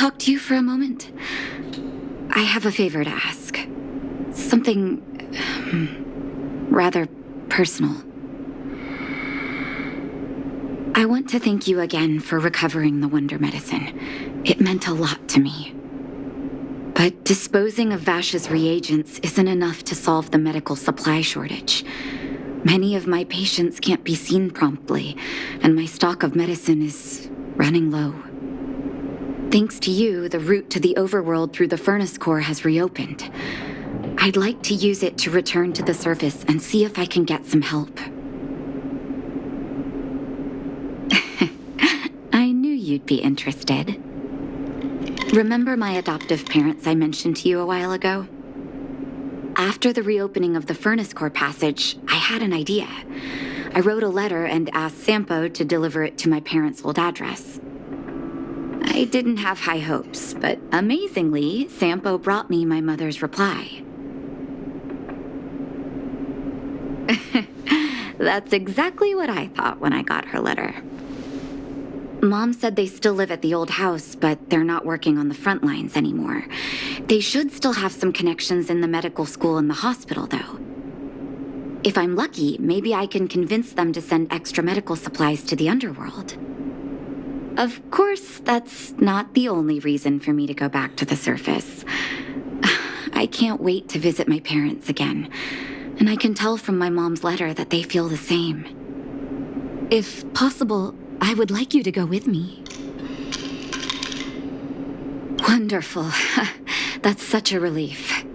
talk to you for a moment? I have a favor to ask. Something rather personal. I want to thank you again for recovering the Wonder Medicine. It meant a lot to me. But disposing of Vash's reagents isn't enough to solve the medical supply shortage. Many of my patients can't be seen promptly, and my stock of medicine is running low. Thanks to you, the route to the overworld through the furnace core has reopened. I'd like to use it to return to the surface and see if I can get some help. I knew you'd be interested. Remember my adoptive parents I mentioned to you a while ago? After the reopening of the furnace core passage, I had an idea. I wrote a letter and asked Sampo to deliver it to my parents' old address. I didn't have high hopes, but amazingly, Sampo brought me my mother's reply. That's exactly what I thought when I got her letter. Mom said they still live at the old house, but they're not working on the front lines anymore. They should still have some connections in the medical school and the hospital, though. If I'm lucky, maybe I can convince them to send extra medical supplies to the underworld. Of course, that's not the only reason for me to go back to the surface. I can't wait to visit my parents again, and I can tell from my mom's letter that they feel the same. If possible, I would like you to go with me. Wonderful. That's such a relief.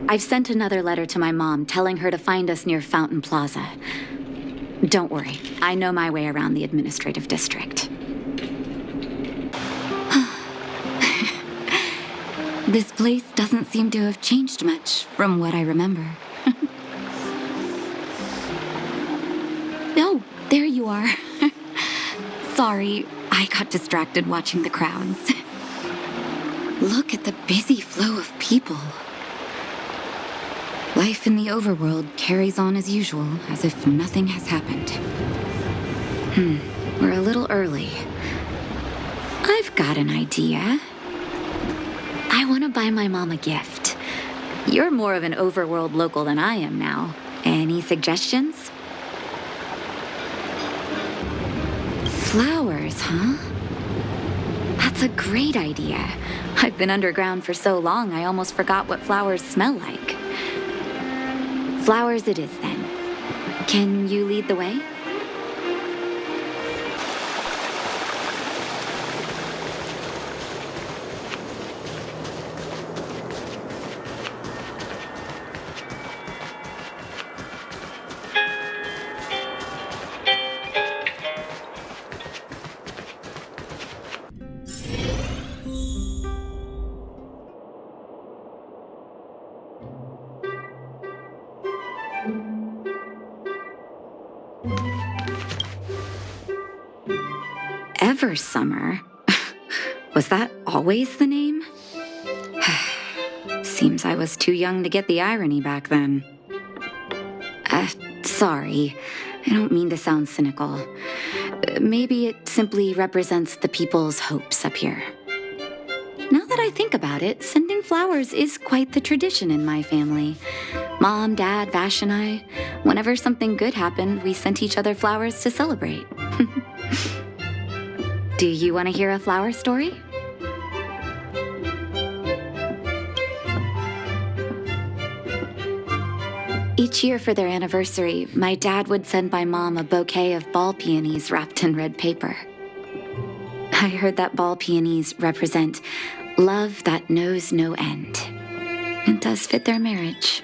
I've sent another letter to my mom telling her to find us near Fountain Plaza. Don't worry, I know my way around the administrative district. This place doesn't seem to have changed much from what I remember. Oh, there you are. Sorry, I got distracted watching the crowds. Look at the busy flow of people. Life in the overworld carries on as usual, as if nothing has happened. We're a little early. I've got an idea. I want to buy my mom a gift. You're more of an overworld local than I am now. Any suggestions? Flowers, huh? That's a great idea. I've been underground for so long, I almost forgot what flowers smell like. Flowers it is, then. Can you lead the way? Eversummer? Was that always the name? Seems I was too young to get the irony back then. Sorry. I don't mean to sound cynical. Maybe it simply represents the people's hopes up here. Now that I think about it, sending flowers is quite the tradition in my family. Mom, Dad, Vash, and I, whenever something good happened, we sent each other flowers to celebrate. Do you want to hear a flower story? Each year for their anniversary, my dad would send my mom a bouquet of ball peonies wrapped in red paper. I heard that ball peonies represent love that knows no end. It does fit their marriage.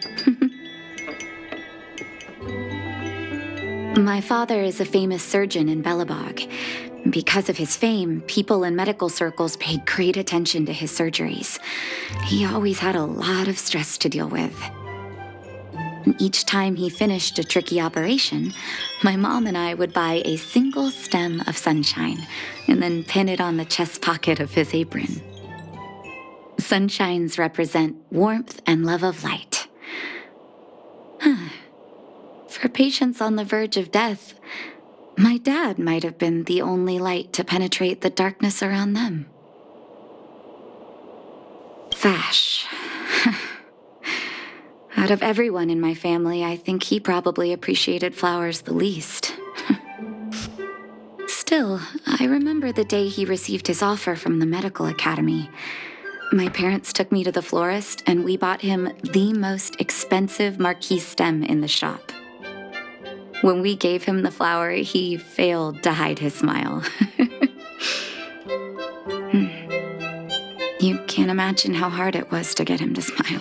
My father is a famous surgeon in Belobog. Because of his fame, people in medical circles paid great attention to his surgeries. He always had a lot of stress to deal with. And each time he finished a tricky operation, my mom and I would buy a single stem of sunshine and then pin it on the chest pocket of his apron. Sunshines represent warmth and love of light. For patients on the verge of death, my dad might have been the only light to penetrate the darkness around them. Vash. Out of everyone in my family, I think he probably appreciated flowers the least. Still, I remember the day he received his offer from the medical academy. My parents took me to the florist, and we bought him the most expensive marquise stem in the shop. When we gave him the flower, he failed to hide his smile. You can't imagine how hard it was to get him to smile.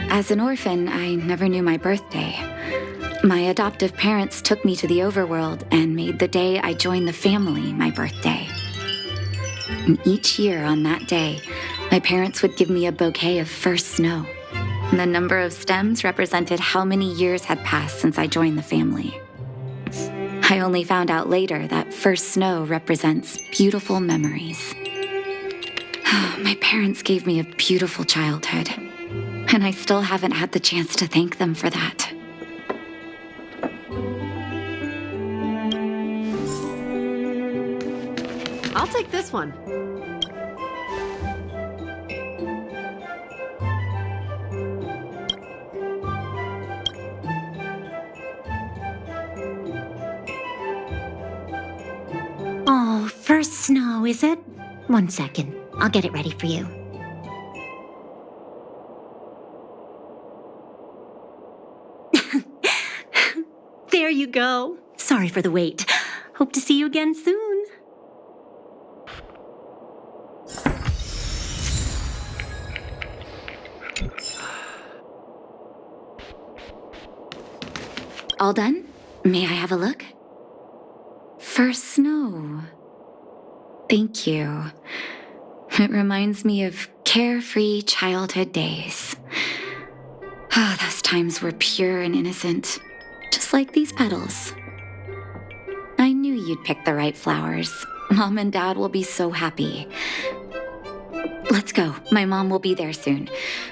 As an orphan, I never knew my birthday. My adoptive parents took me to the overworld and made the day I joined the family my birthday. And each year on that day, my parents would give me a bouquet of first snow. And the number of stems represented how many years had passed since I joined the family. I only found out later that first snow represents beautiful memories. My parents gave me a beautiful childhood, and I still haven't had the chance to thank them for that. I'll take this one. Oh, first snow, is it? 1 second. I'll get it ready for you. There you go. Sorry for the wait. Hope to see you again soon. All done? May I have a look? First snow. Thank you. It reminds me of carefree childhood days. Ah, those times were pure and innocent, just like these petals. I knew you'd pick the right flowers. Mom and Dad will be so happy. Let's go. My mom will be there soon.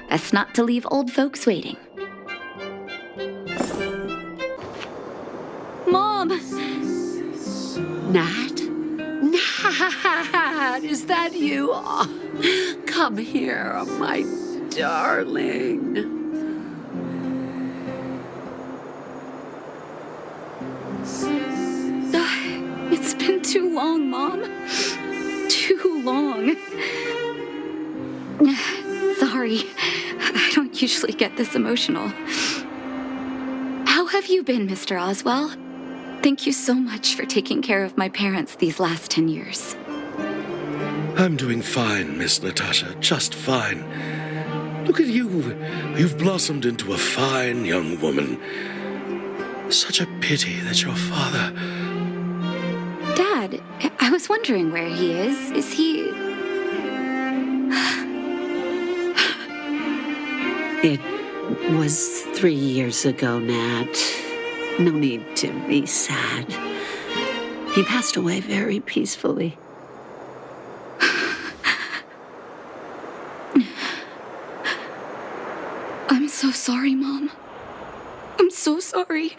Best not to leave old folks waiting. Mom! Nat? Nat, is that you? Oh, come here, my darling. It's been too long, Mom. Too long. Sorry, I don't usually get this emotional. How have you been, Mr. Oswell? Thank you so much for taking care of my parents these last 10 years. I'm doing fine, Miss Natasha, just fine. Look at you. You've blossomed into a fine young woman. Such a pity that your father... Dad, I was wondering where he is. Is he... It was 3 years ago, Nat. No need to be sad. He passed away very peacefully. I'm so sorry, Mom. I'm so sorry.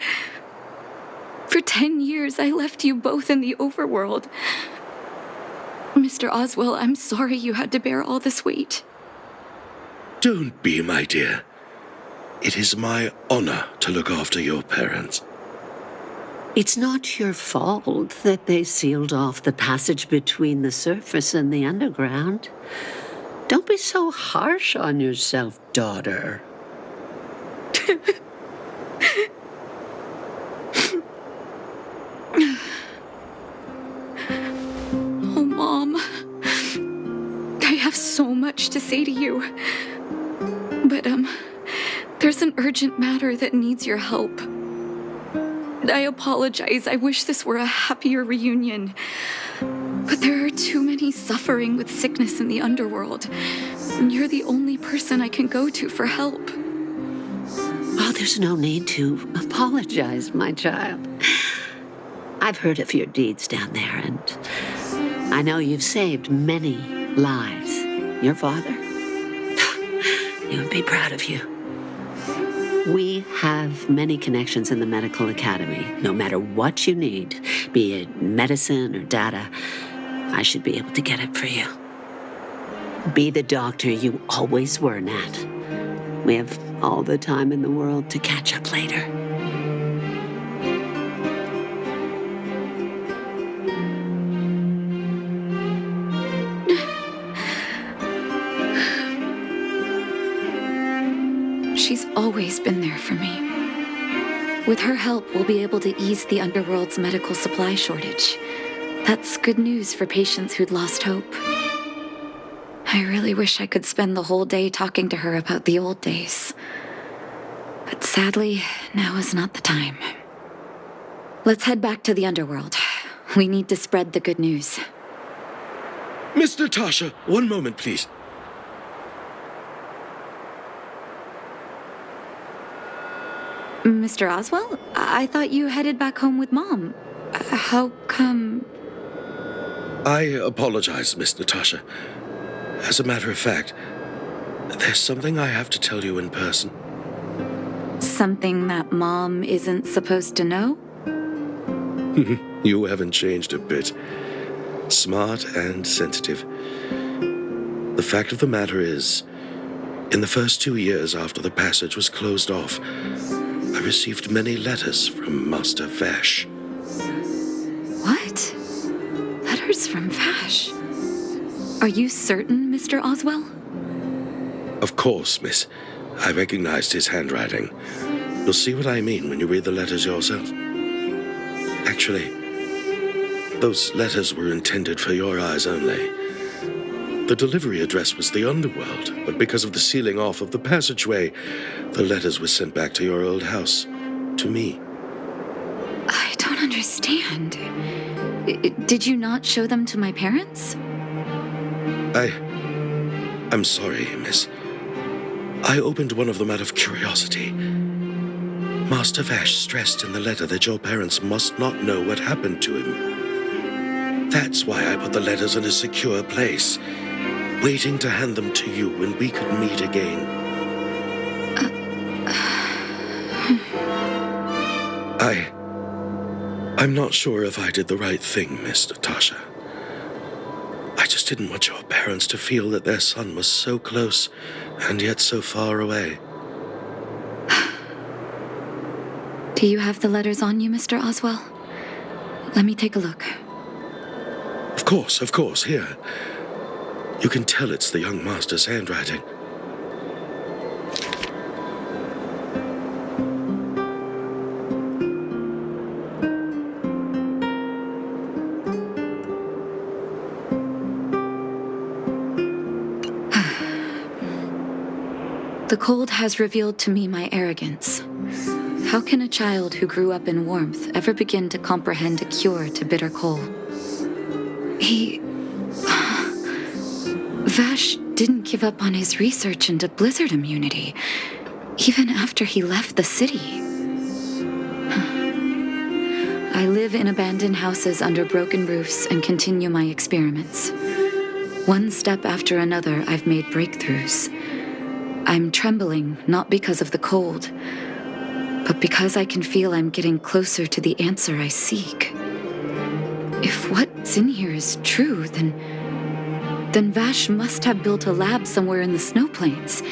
For 10 years, I left you both in the overworld. Mr. Oswell, I'm sorry you had to bear all this weight. Don't be, my dear. It is my honor to look after your parents. It's not your fault that they sealed off the passage between the surface and the underground. Don't be so harsh on yourself, daughter. Oh, Mom. I have so much to say to you. But, there's an urgent matter that needs your help. I apologize. I wish this were a happier reunion. But there are too many suffering with sickness in the underworld. And you're the only person I can go to for help. Oh, there's no need to apologize, my child. I've heard of your deeds down there, and I know you've saved many lives. Your father, he would be proud of you. We have many connections in the medical academy. No matter what you need, be it medicine or data, I should be able to get it for you. Be the doctor you always were, Nat. We have all the time in the world to catch up later. She's always been there for me. With her help, we'll be able to ease the underworld's medical supply shortage. That's good news for patients who'd lost hope. I really wish I could spend the whole day talking to her about the old days. But sadly, now is not the time. Let's head back to the underworld. We need to spread the good news. Miss Natasha, one moment, please. Mr. Oswell? I thought you headed back home with Mom. How come... I apologize, Miss Natasha. As a matter of fact, there's something I have to tell you in person. Something that Mom isn't supposed to know? You haven't changed a bit. Smart and sensitive. The fact of the matter is, in the first 2 years after the passage was closed off, I received many letters from Master Vash. What? Letters from Vash? Are you certain, Mr. Oswell? Of course, miss. I recognized his handwriting. You'll see what I mean when you read the letters yourself. Actually, those letters were intended for your eyes only. The delivery address was the underworld, but because of the sealing off of the passageway, the letters were sent back to your old house, to me. I don't understand. Did you not show them to my parents? I'm sorry, miss. I opened one of them out of curiosity. Master Vash stressed in the letter that your parents must not know what happened to him. That's why I put the letters in a secure place, waiting to hand them to you when we could meet again. I'm not sure if I did the right thing, Miss Natasha. I just didn't want your parents to feel that their son was so close and yet so far away. Do you have the letters on you, Mr. Oswell? Let me take a look. Of course, here. You can tell it's the young master's handwriting. The cold has revealed to me my arrogance. How can a child who grew up in warmth ever begin to comprehend a cure to bitter cold? Vash didn't give up on his research into blizzard immunity, even after he left the city. I live in abandoned houses under broken roofs and continue my experiments. One step after another, I've made breakthroughs. I'm trembling, not because of the cold, but because I can feel I'm getting closer to the answer I seek. If what's in here is true, then Vash must have built a lab somewhere in the snow plains,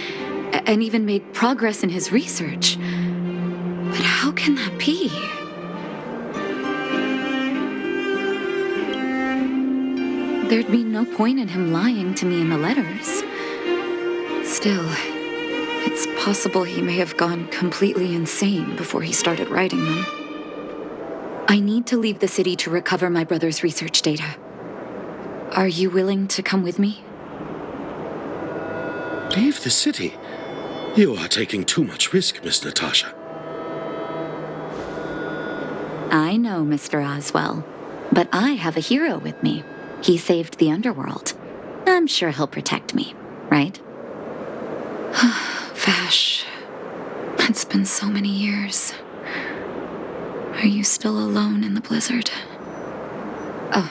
and even made progress in his research. But how can that be? There'd be no point in him lying to me in the letters. Still, it's possible he may have gone completely insane before he started writing them. I need to leave the city to recover my brother's research data. Are you willing to come with me? Leave the city? You are taking too much risk, Miss Natasha. I know, Mr. Oswell, but I have a hero with me. He saved the underworld. I'm sure he'll protect me, right? Vash, it's been so many years. Are you still alone in the blizzard? Oh,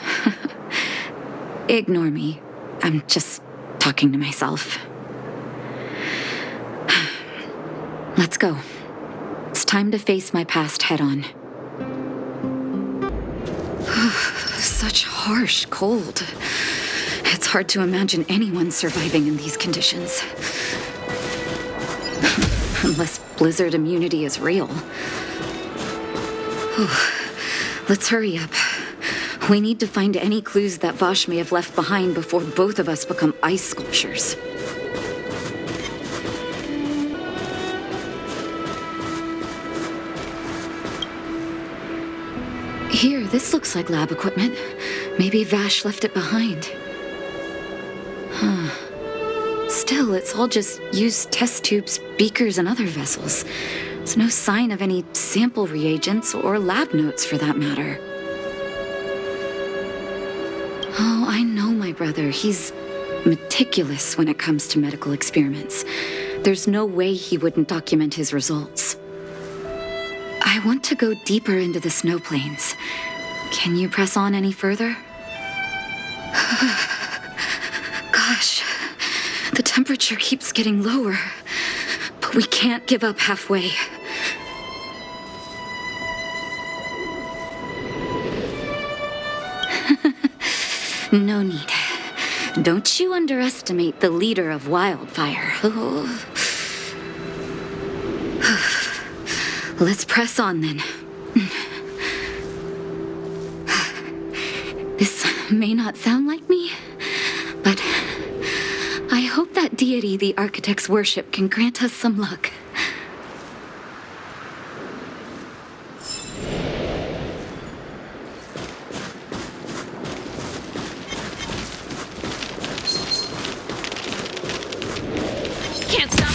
ignore me. I'm just talking to myself. Let's go. It's time to face my past head-on. Such harsh cold. It's hard to imagine anyone surviving in these conditions. Unless blizzard immunity is real. Let's hurry up. We need to find any clues that Vosh may have left behind before both of us become ice sculptures. Here, this looks like lab equipment. Maybe Vash left it behind. Still, it's all just used test tubes, beakers, and other vessels. There's no sign of any sample reagents or lab notes for that matter. Oh, I know my brother. He's meticulous when it comes to medical experiments. There's no way he wouldn't document his results. I want to go deeper into the snow plains. Can you press on any further? Gosh, the temperature keeps getting lower, but we can't give up halfway. No need. Don't you underestimate the leader of Wildfire. Let's press on then. This may not sound like me, but I hope that deity the architects worship can grant us some luck. Can't stop.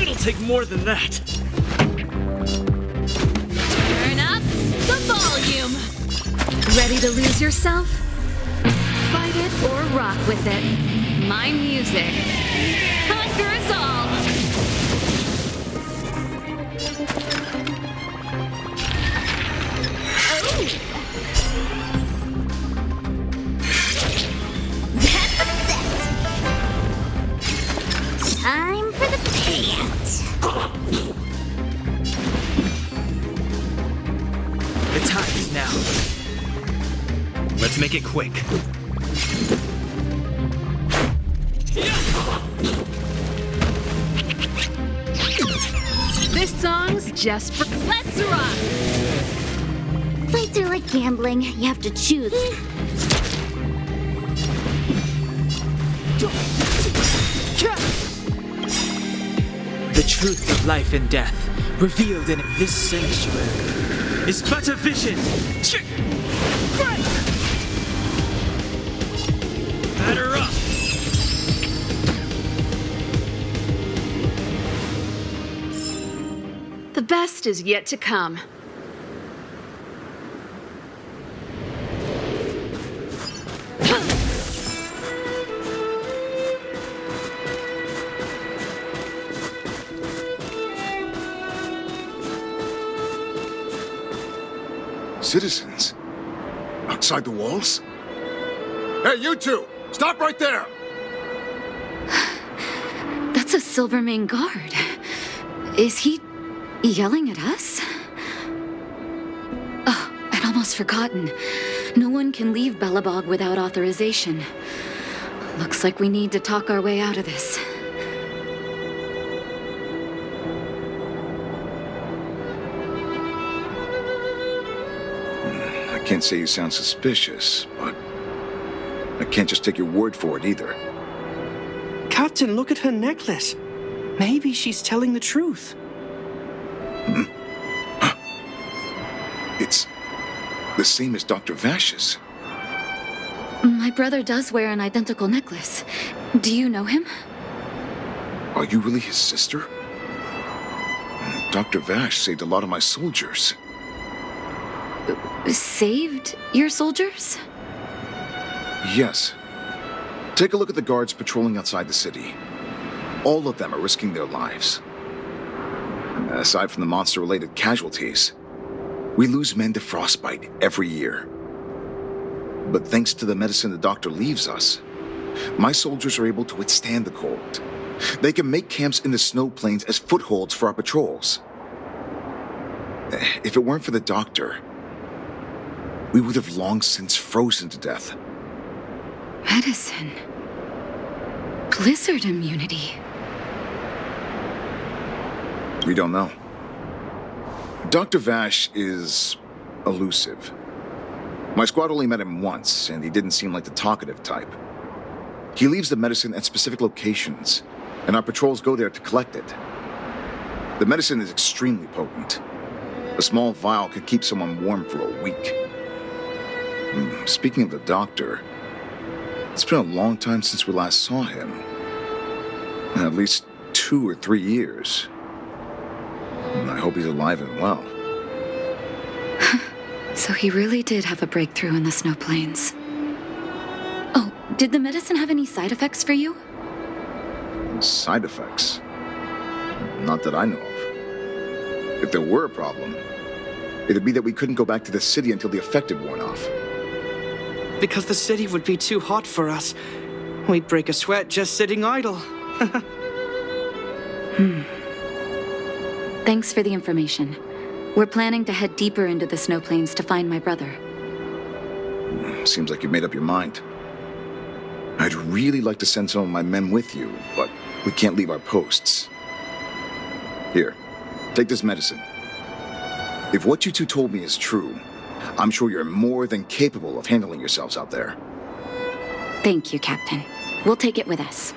It'll take more than that. Turn up the volume. Ready to lose yourself? Fight it or rock with it. My music. Conquers all. Oh! That's a set. Time for the payout. The time is now. Let's make it quick. This song's just for... Let's rock! Fights are like gambling. You have to choose. The truth of life and death, revealed in this sanctuary, is but a vision. Batter up! The best is yet to come. Citizens? Outside the walls? Hey, you two! Stop right there! That's a Silvermane guard. Is he yelling at us? Oh, I'd almost forgotten. No one can leave Belobog without authorization. Looks like we need to talk our way out of this. I can't say you sound suspicious, but I can't just take your word for it either. Captain, look at her necklace. Maybe she's telling the truth. It's the same as Dr. Vash's. My brother does wear an identical necklace. Do you know him? Are you really his sister? Dr. Vash saved a lot of my soldiers. Saved your soldiers? Yes. Take a look at the guards patrolling outside the city. All of them are risking their lives. Aside from the monster-related casualties, We lose men to frostbite every year. But thanks to the medicine the doctor leaves us, my soldiers are able to withstand the cold. They can make camps in the snow plains as footholds for our patrols. If it weren't for the doctor, we would have long since frozen to death. Medicine. Blizzard immunity. We don't know. Dr. Vash is elusive. My squad only met him once, and he didn't seem like the talkative type. He leaves the medicine at specific locations, and our patrols go there to collect it. The medicine is extremely potent. A small vial could keep someone warm for a week. Speaking of the doctor, it's been a long time since we last saw him. At least 2 or 3 years. I hope he's alive and well. So he really did have a breakthrough in the snow plains. Oh, did the medicine have any side effects for you? Side effects? Not that I know of. If there were a problem, it'd be that we couldn't go back to the city until the effect had worn off. Because the city would be too hot for us. We'd break a sweat just sitting idle. Thanks for the information. We're planning to head deeper into the snow plains to find my brother. Seems like you've made up your mind. I'd really like to send some of my men with you, but we can't leave our posts. Here, take this medicine. If what you two told me is true, I'm sure you're more than capable of handling yourselves out there. Thank you, Captain. We'll take it with us.